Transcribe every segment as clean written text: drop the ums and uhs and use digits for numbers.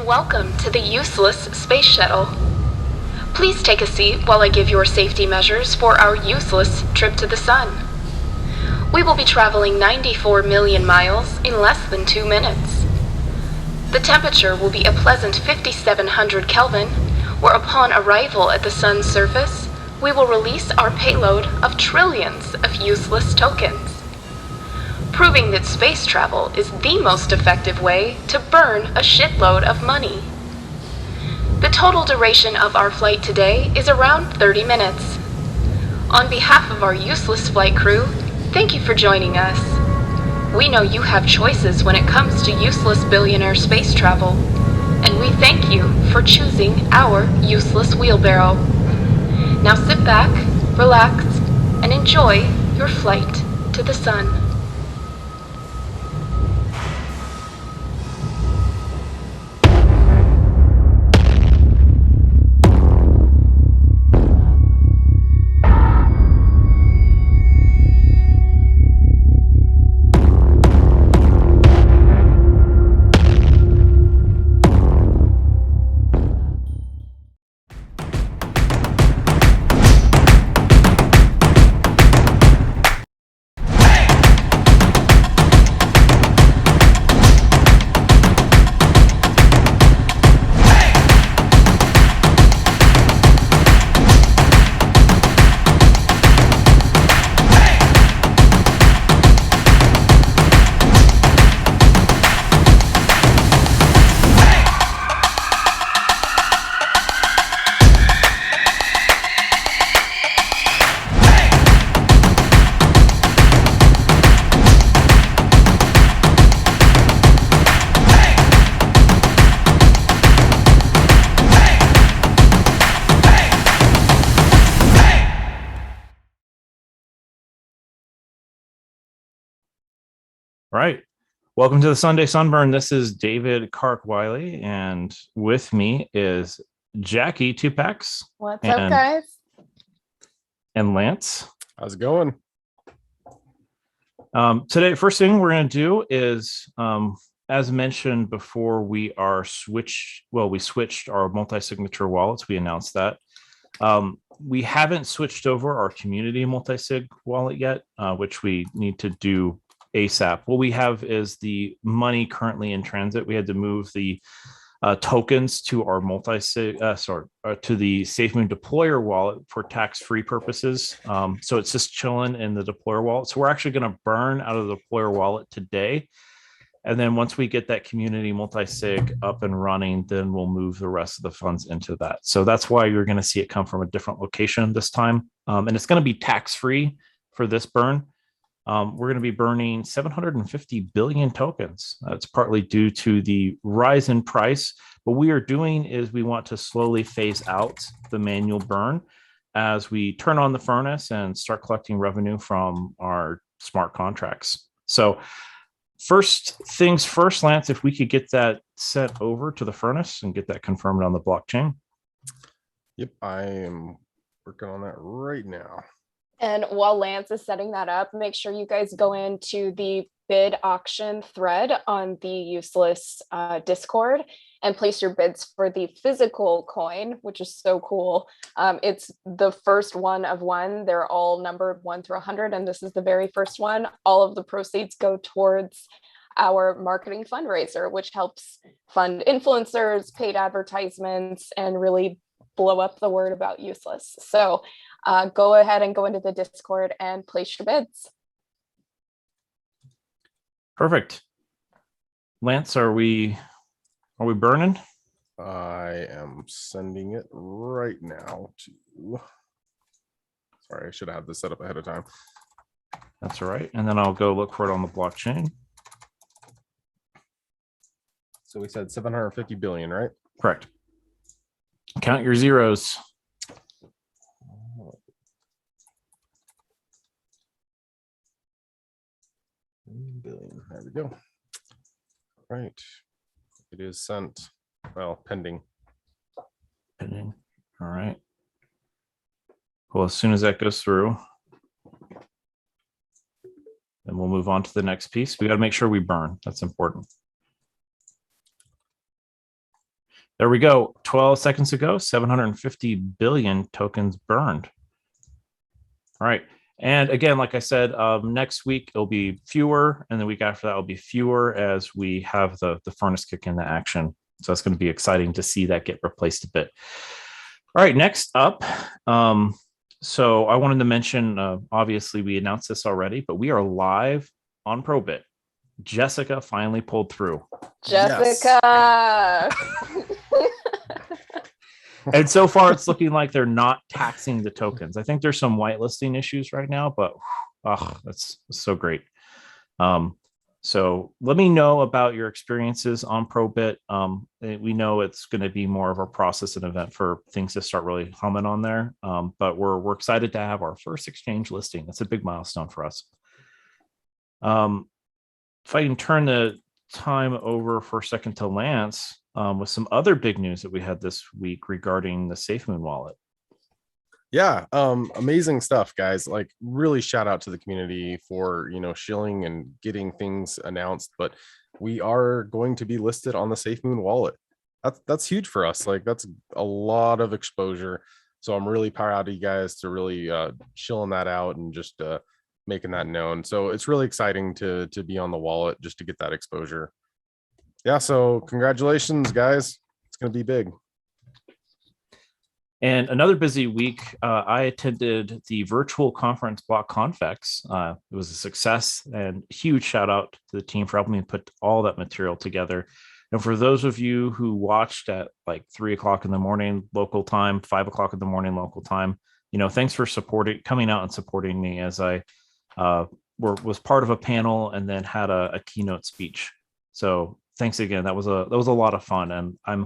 and welcome to the useless space shuttle. Please take a seat while I give your safety measures for our useless trip to the sun. We will be traveling 94 million miles in less than 2 minutes. The temperature will be a pleasant 5700 Kelvin, where upon arrival at the sun's surface, we will release our payload of trillions of useless tokens, proving that space travel is the most effective way to burn a shitload of money. The total duration of our flight today is around 30 minutes. On behalf of our useless flight crew, thank you for joining us. We know you have choices when it comes to useless billionaire space travel, and we thank you for choosing our useless wheelbarrow. Now sit back, relax, and enjoy your flight to the sun. All right. Welcome to the Sunday Sunburn. This is David Kark Wiley, and with me is Jackie Tupacs. What's up, guys? And Lance. How's it going? Today, first thing we're going to do is, as mentioned before, we switched our multi-signature wallets. We announced that. We haven't switched over our community multi-sig wallet yet, which we need to do ASAP. What we have is the money currently in transit. We had to move the tokens to our to the SafeMoon deployer wallet for tax-free purposes. So it's just chilling in the deployer wallet. So we're actually going to burn out of the deployer wallet today. And then once we get that community multi-sig up and running, then we'll move the rest of the funds into that. So that's why you're going to see it come from a different location this time. And it's going to be tax-free for this burn. We're going to be burning 750 billion tokens. That's partly due to the rise in price. What we are doing is we want to slowly phase out the manual burn as we turn on the furnace and start collecting revenue from our smart contracts. So first things first, Lance, if we could get that sent over to the furnace and get that confirmed on the blockchain. Yep, I am working on that right now. And while Lance is setting that up, make sure you guys go into the bid auction thread on the useless Discord and place your bids for the physical coin, which is so cool. It's the first one of one. They're all numbered 1 through 100, and this is the very first one. All of the proceeds go towards our marketing fundraiser, which helps fund influencers, paid advertisements, and really blow up the word about useless. So go ahead and go into the Discord and place your bids. Perfect. Lance, are we burning? I am sending it right now to. Sorry, I should have this set up ahead of time. That's all right. And then I'll go look for it on the blockchain. So we said 750 billion, right? Correct. Count your zeros. Billion. There we go. Right. It is sent. Well, pending. Pending. All right. Well, as soon as that goes through, then we'll move on to the next piece. We got to make sure we burn. That's important. There we go. 12 seconds ago, 750 billion tokens burned. All right. And again, like I said, next week it'll be fewer, and the week after that will be fewer as we have the furnace kick into action. So that's going to be exciting to see that get replaced a bit. All right, next up. So I wanted to mention, obviously we announced this already, but we are live on ProBit. Jessica finally pulled through. Jessica. Yes. And so far it's looking like they're not taxing the tokens. I think there's some whitelisting issues right now, but that's so great. So let me know about your experiences on ProBit. We know it's going to be more of a process and event for things to start really humming on there. But we're excited to have our first exchange listing. That's a big milestone for us. If I can turn the time over for a second to Lance with some other big news that we had this week regarding the SafeMoon wallet. Yeah, amazing stuff, guys. Like, really shout out to the community for, shilling and getting things announced. But we are going to be listed on the SafeMoon wallet. That's huge for us. Like, that's a lot of exposure. So I'm really proud of you guys to really shilling that out and just making that known. So it's really exciting to be on the wallet just to get that exposure. Yeah, so congratulations, guys. It's going to be big. And another busy week, I attended the virtual conference Block Confex. It was a success, and huge shout out to the team for helping me put all that material together. And for those of you who watched at like 3 o'clock in the morning local time, 5 o'clock in the morning local time, thanks for coming out and supporting me as I was part of a panel and then had a keynote speech. So thanks again. That was a lot of fun, and I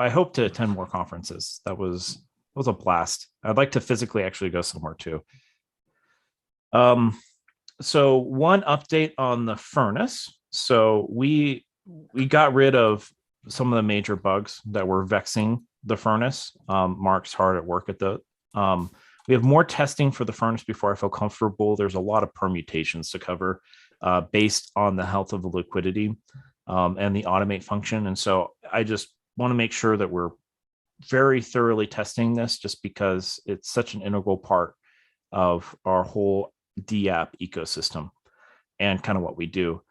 hope to attend more conferences. That was a blast. I'd like to physically actually go somewhere too. So one update on the furnace. So we got rid of some of the major bugs that were vexing the furnace. Mark's hard at work at the. We have more testing for the furnace before I feel comfortable. There's a lot of permutations to cover based on the health of the liquidity and the automate function. And so I just want to make sure that we're very thoroughly testing this, just because it's such an integral part of our whole DApp ecosystem and kind of what we do.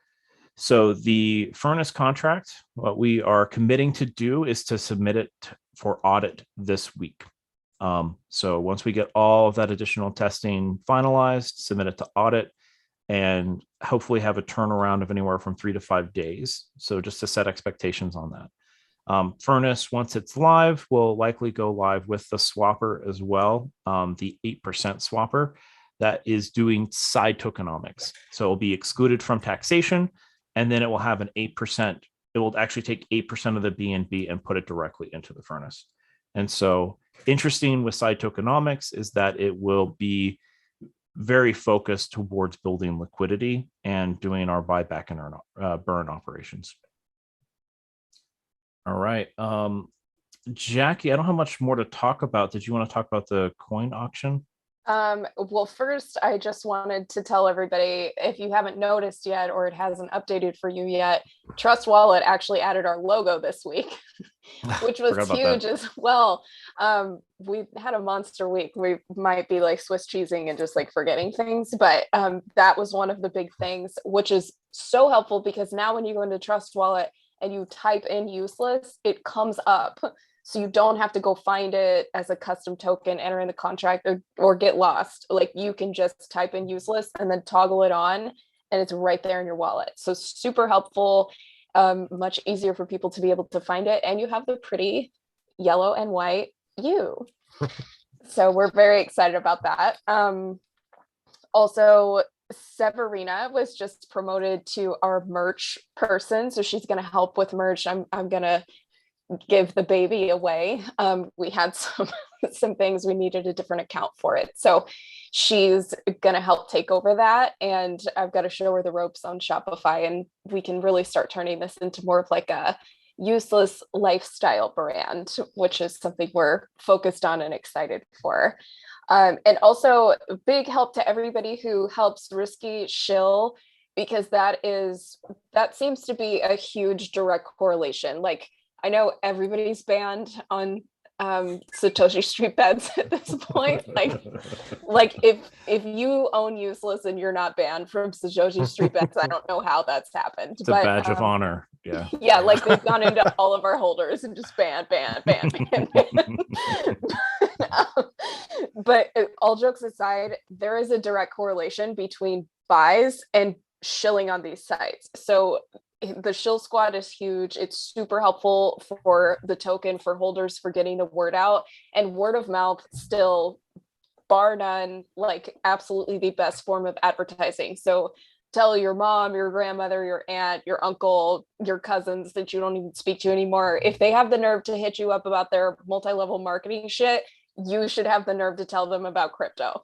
So the furnace contract, what we are committing to do is to submit it for audit this week. So once we get all of that additional testing finalized, submit it to audit, and hopefully have a turnaround of anywhere from 3 to 5 days. So just to set expectations on that. Furnace, once it's live, will likely go live with the swapper as well, the 8% swapper that is doing side tokenomics. So it will be excluded from taxation, and then it will have an 8%. It will actually take 8% of the BNB and put it directly into the furnace. And so interesting with side tokenomics is that it will be very focused towards building liquidity and doing our buyback and burn operations. All right. Jackie, I don't have much more to talk about. Did you want to talk about the coin auction? Well, first, I just wanted to tell everybody, if you haven't noticed yet, or it hasn't updated for you yet, Trust Wallet actually added our logo this week, which was huge as well. We had a monster week. We might be like Swiss cheesing and just like forgetting things, but that was one of the big things, which is so helpful because now when you go into Trust Wallet and you type in useless, it comes up. So you don't have to go find it as a custom token, enter in the contract, or get lost. Like, you can just type in useless and then toggle it on, and it's right there in your wallet. So super helpful, much easier for people to be able to find it. And you have the pretty yellow and white U. So we're very excited about that. Also, Severina was just promoted to our merch person. So she's going to help with merch. I'm going to give the baby away. We had some things we needed a different account for it. So she's going to help take over that. And I've got to show her the ropes on Shopify, and we can really start turning this into more of like a useless lifestyle brand, which is something we're focused on and excited for. And also big help to everybody who helps Risky shill, because that seems to be a huge direct correlation. Like, I know everybody's banned on Satoshi Street bets at this point. Like if you own Useless and you're not banned from Satoshi Street bets, I don't know how that's happened. It's a badge of honor. Yeah. Yeah, like they've gone into all of our holders and just ban. But all jokes aside, there is a direct correlation between buys and shilling on these sites. So the shill squad is huge. It's super helpful for the token, for holders, for getting the word out, and word of mouth still, bar none, like absolutely the best form of advertising. So tell your mom, your grandmother, your aunt, your uncle, your cousins that you don't even speak to anymore. If they have the nerve to hit you up about their multi-level marketing shit, you should have the nerve to tell them about crypto.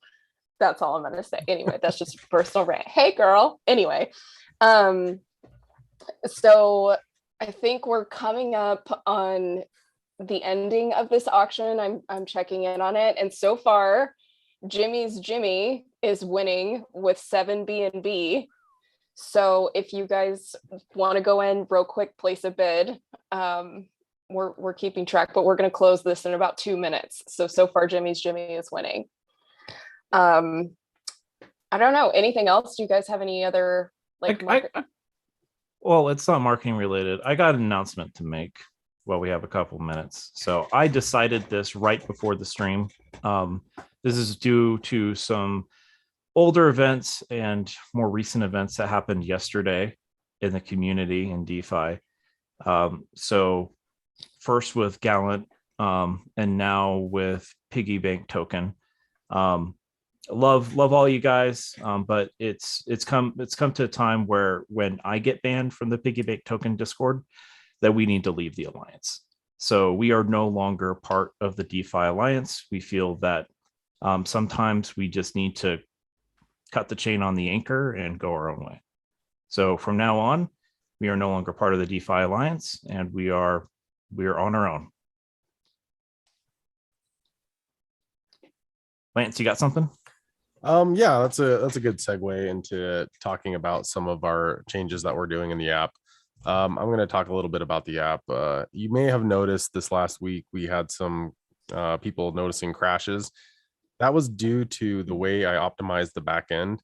That's all I'm going to say. Anyway, that's just a personal rant. Hey girl. Anyway, so I think we're coming up on the ending of this auction. I'm checking in on it. And so far, Jimmy's Jimmy is winning with 7 BNB. So if you guys want to go in real quick, place a bid. We're keeping track, but we're going to close this in about 2 minutes. So far, Jimmy's Jimmy is winning. I don't know. Anything else? Do you guys have any other well, it's not marketing related. I got an announcement to make. Well, we have a couple minutes. So I decided this right before the stream. This is due to some older events and more recent events that happened yesterday in the community in DeFi. So first with Gallant, and now with Piggy Bank Token. Love all you guys, but it's come to a time where when I get banned from the Piggy Bank Token Discord, that we need to leave the alliance. So we are no longer part of the DeFi alliance. We feel that sometimes we just need to cut the chain on the anchor and go our own way. So from now on, we are no longer part of the DeFi alliance, and we are on our own. Lance, you got something? Yeah, that's a good segue into talking about some of our changes that we're doing in the app. I'm going to talk a little bit about the app. You may have noticed this last week we had some people noticing crashes. That was due to the way I optimized the back end.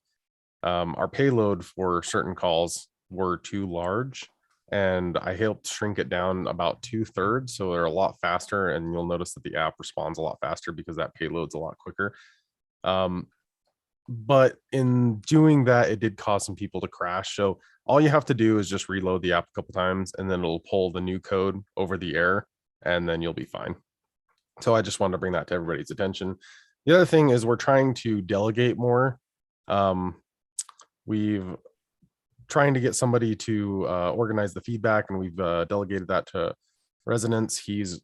Our payload for certain calls were too large, and I helped shrink it down about 2/3, so they're a lot faster, and you'll notice that the app responds a lot faster because that payload's a lot quicker. But in doing that, it did cause some people to crash. So all you have to do is just reload the app a couple times, and then it'll pull the new code over the air, and then you'll be fine. So I just wanted to bring that to everybody's attention. The other thing is we're trying to delegate more. We've trying to get somebody to organize the feedback, and we've delegated that to Resonance. He's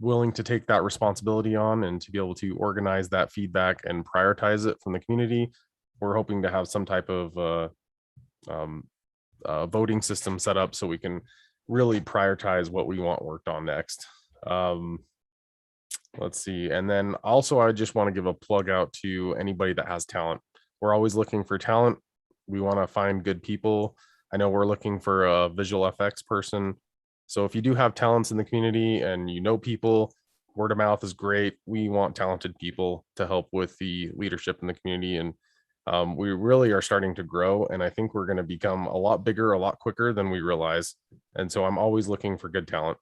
willing to take that responsibility on and to be able to organize that feedback and prioritize it from the community. We're hoping to have some type of voting system set up so we can really prioritize what we want worked on next. Let's see. And then also, I just want to give a plug out to anybody that has talent. We're always looking for talent. We want to find good people. I know we're looking for a visual FX person. So if you do have talents in the community and you know people, word of mouth is great. We want talented people to help with the leadership in the community. And we really are starting to grow. And I think we're going to become a lot bigger, a lot quicker than we realize. And so I'm always looking for good talent.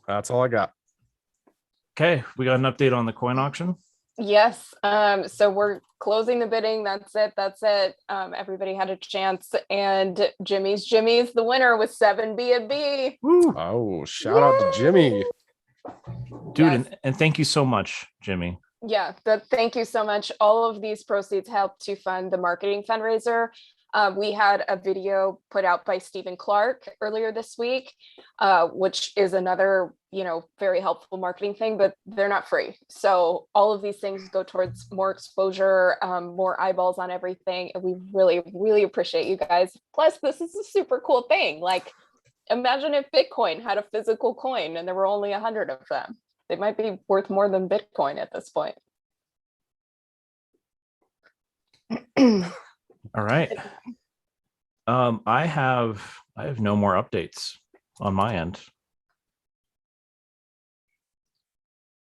That's all I got. Okay, we got an update on the coin auction. Yes. So we're closing the bidding. That's it. Everybody had a chance, and Jimmy's the winner with 7 BNB. Oh, shout out to Jimmy. Dude, Yes. and thank you so much, Jimmy. Yeah, thank you so much. All of these proceeds help to fund the marketing fundraiser. We had a video put out by Stephen Clark earlier this week, which is another, very helpful marketing thing, but they're not free. So all of these things go towards more exposure, more eyeballs on everything. And we really, really appreciate you guys. Plus, this is a super cool thing. Like, imagine if Bitcoin had a physical coin and there were only 100 of them. They might be worth more than Bitcoin at this point. All right. I have I have no more updates on my end.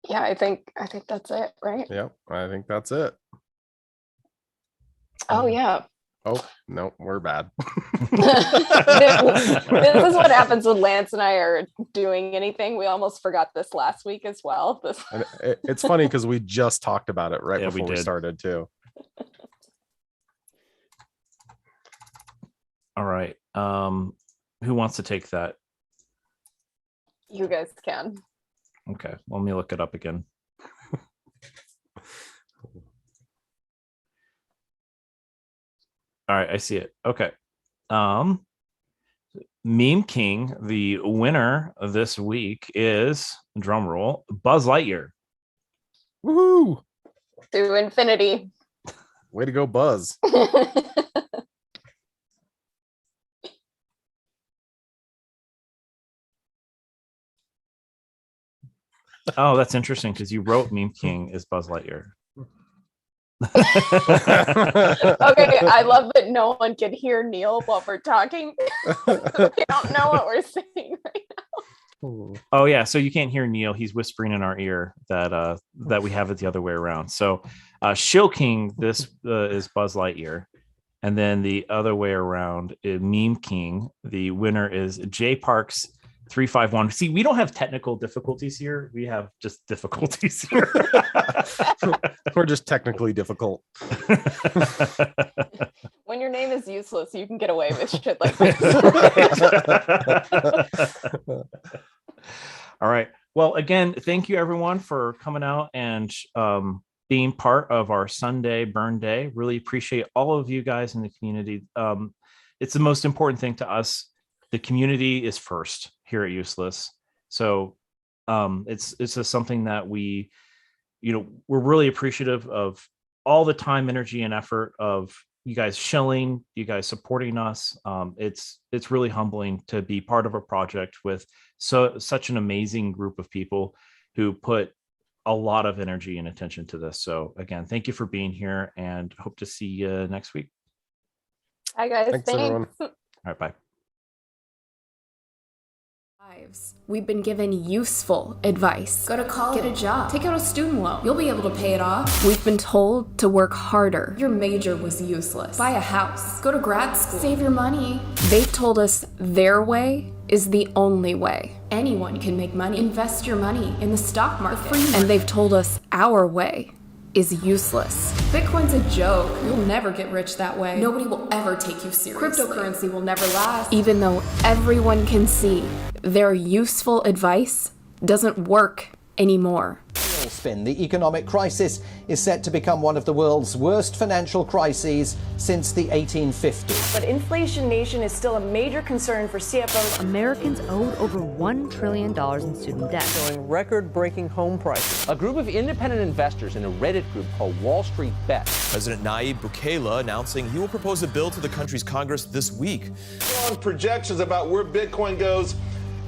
Yeah, I think that's it, right? Yep, I think that's it. Oh yeah. Oh no, we're bad. This is what happens when Lance and I are doing anything. We almost forgot this last week as well. And it's funny because we just talked about it right before we did. started too. All right. Who wants to take that? You guys can. Okay, let me look it up again. All right, I see it. Okay. Meme King, the winner of this week is, drum roll, Buzz Lightyear. Woohoo! To infinity. Way to go, Buzz. Oh, that's interesting because you wrote Meme King is Buzz Lightyear. Okay, I love that no one can hear Neil while we're talking. We don't know what we're saying right now. Oh yeah, so you can't hear Neil. He's whispering in our ear that we have it the other way around. So Shill King, this is Buzz Lightyear. And then the other way around, Meme King, the winner is J Parks 351. See, we don't have technical difficulties here. We have just difficulties here. We're just technically difficult. When your name is useless, you can get away with shit like this. All right. Well, again, thank you everyone for coming out and being part of our Sunday Burn Day. Really appreciate all of you guys in the community. It's the most important thing to us. The community is first here at Useless. So it's just something that we're really appreciative of all the time, energy, and effort of you guys shilling, you guys supporting us. It's really humbling to be part of a project with such an amazing group of people who put a lot of energy and attention to this. So again, thank you for being here and hope to see you next week. Hi guys. Thanks everyone. All right, bye. We've been given useful advice. Go to college, get a job, take out a student loan. You'll be able to pay it off. We've been told to work harder. Your major was useless. Buy a house, go to grad school, save your money. They've told us their way is the only way. Anyone can make money. Invest your money in the stock market. And they've told us our way is useless. Bitcoin's a joke. You'll never get rich that way. Nobody will ever take you seriously. Cryptocurrency will never last. Even though everyone can see their useful advice doesn't work anymore. Spin. The economic crisis is set to become one of the world's worst financial crises since the 1850s. But Inflation Nation is still a major concern for CFOs. Americans owed over $1 trillion in student debt. Showing record-breaking home prices. A group of independent investors in a Reddit group called Wall Street Bets. President Nayib Bukele announcing he will propose a bill to the country's Congress this week. Strong projections about where Bitcoin goes,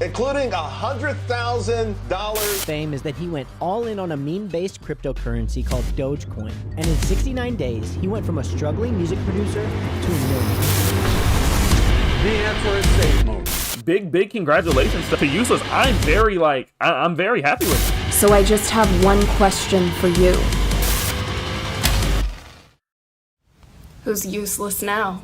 including $100,000. Fame is that he went all in on a meme-based cryptocurrency called Dogecoin, and in 69 days, he went from a struggling music producer to a millionaire. The answer is safe mode. Big congratulations to Useless. I'm very happy with it. So I just have one question for you. Who's useless now?